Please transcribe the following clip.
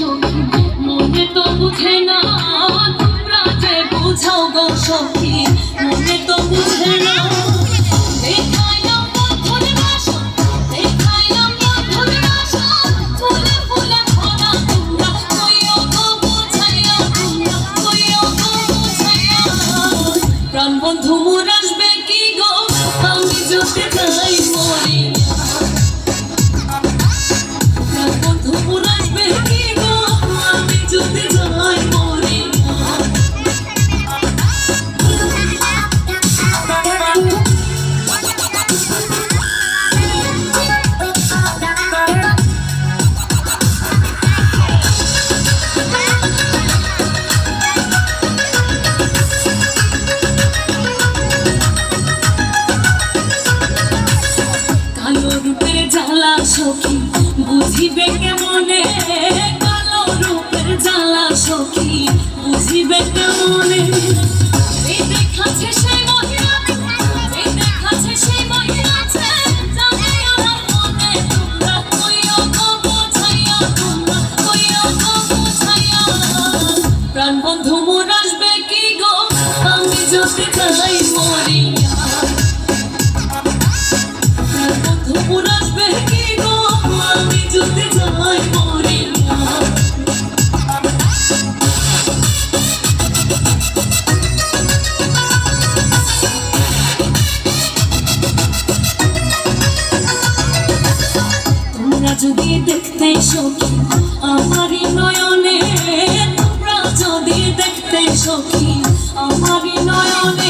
সখী মনে তো বুঝে না তোমরা যে বুঝাও গো সখী মনে তো বুঝে না দেখাইলাম বন্ধুর বাসন দেখাইলাম বন্ধুর বাসন ফুলে ফুলে ভরা তোমরা কইও গো বুঝাইয়া তোমরা কইও গো বুঝাইয়া প্রাণ বন্ধু মোর আসবে কি গো আমি যদি যাই মরি জ্বালা সখী বুঝিবে কেমনে কালো রূপের জ্বালা সখী বুঝিবে কেমনে এই দেখাছে সেই মহিলা এই দেখাছে সেই মহিলা জানে আমার মনে তোমরা কইও গো বুঝাইয়া তোমরা কইও গো বুঝাইয়া প্রাণ বন্ধু মোর আসবে কি গো আমি যদি যাই মরিয়া প্রাণ বন্ধু মোর আসবে কি গো আমি যদি যাই মরিয়া তোমরা যদি দেখতে সখী আমারই নয়নে তোমরা যদি দেখতে সখী আমারই নয়নে